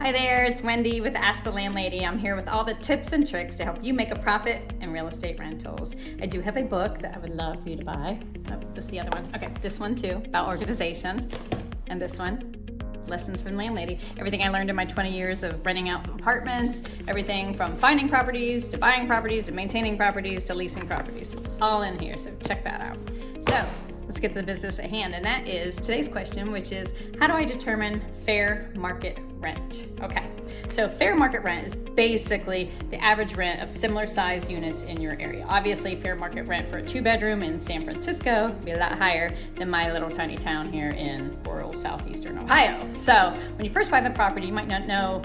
Hi there, it's Wendy with Ask the Landlady. I'm here with all the tips and tricks to help you make a profit in real estate rentals. I do have a book that I would love for you to buy. Oh, this is the other one. Okay, this one too, about organization. And this one, Lessons from Landlady. Everything I learned in my 20 years of renting out apartments, everything from finding properties, to buying properties, to maintaining properties, to leasing properties. It's all in here, so check that out. So, let's get to the business at hand, and that is today's question, which is, how do I determine fair market rent? Okay, so fair market rent is basically the average rent of similar size units in your area. Obviously, fair market rent for a 2-bedroom in San Francisco would be a lot higher than my little tiny town here in rural southeastern Ohio. So when you first buy the property, you might not know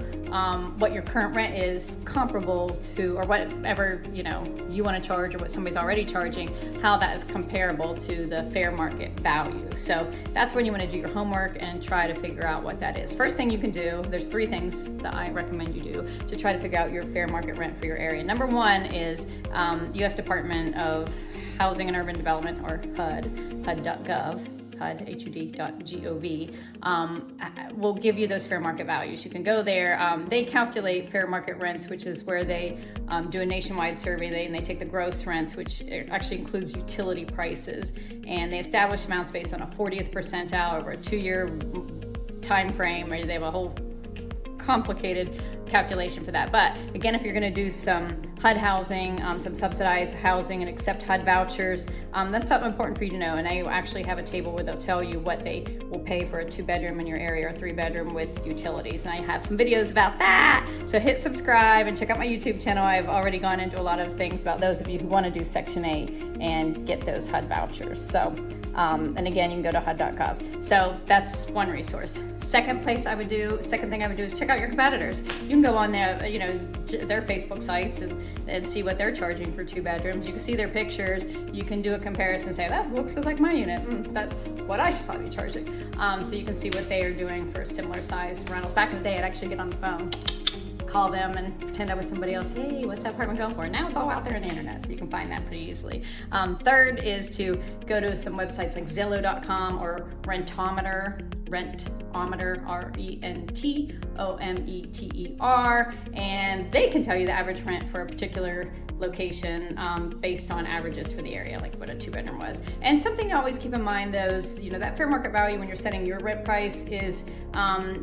what your current rent is comparable to, or whatever you want to charge, or what somebody's already charging, how that is comparable to the fair market value. So that's when you want to do your homework and try to figure out what that is. First thing you can do, there's 3 things that I recommend you do to try to figure out your fair market rent for your area. Number 1 is U.S. Department of Housing and Urban Development, or HUD, HUD.gov. HUD.gov, will give you those fair market values. You can go there. They calculate fair market rents, which is where they do a nationwide survey, and they take the gross rents, which actually includes utility prices, and they establish amounts based on a 40th percentile over a 2-year time frame. Right? They have a whole complicated calculation for that. But again, if you're going to do some HUD housing, some subsidized housing, and accept HUD vouchers, that's something important for you to know. And I actually have a table where they'll tell you what they will pay for a 2-bedroom in your area, or 3-bedroom with utilities. And I have some videos about that. So hit subscribe and check out my YouTube channel. I've already gone into a lot of things about those of you who want to do Section 8 and get those HUD vouchers. So, and again, you can go to HUD.gov. So that's one resource. Second thing I would do is check out your competitors. You can go on their Facebook sites and see what they're charging for 2 bedrooms. You can see their pictures. You can do a comparison and say, that looks just like my unit. That's what I should probably be charging. So you can see what they are doing for similar size rentals. Back in the day, I'd actually get on the phone, call them and pretend I was somebody else. Hey, what's that apartment going for? And now it's all out there on the internet, so you can find that pretty easily. Third is to go to some websites like Zillow.com or Rentometer, Rentometer, and they can tell you the average rent for a particular location based on averages for the area, like what a 2-bedroom was. And something to always keep in mind, those, that fair market value when you're setting your rent price is,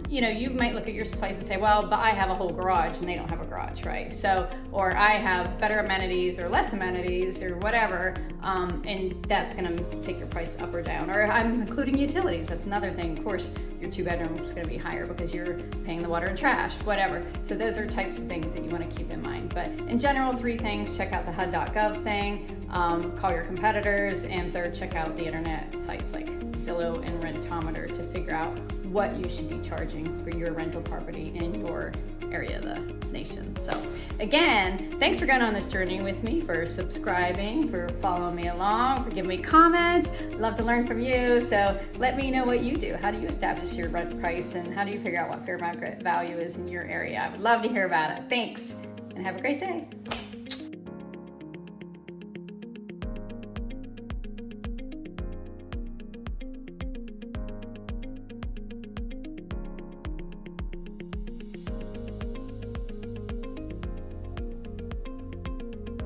you might look at your sites and say, well, but I have a whole garage and they don't have a garage, right? So, or I have better amenities or less amenities or whatever, and that's gonna take your price up or down. Or I'm including utilities, that's another thing. Of course, your 2-bedroom is gonna be higher because you're paying the water and trash, whatever. So those are types of things that you wanna keep in mind. But in general, 3 things: check out the HUD.gov thing, call your competitors, and third, check out the internet sites like Zillow and Rentometer to figure out what you should be charging for your rental property in your area of the nation. So again, thanks for going on this journey with me, for subscribing, for following me along, for giving me comments. Love to learn from you. So let me know what you do. How do you establish your rent price, and how do you figure out what fair market value is in your area? I would love to hear about it. Thanks, and have a great day.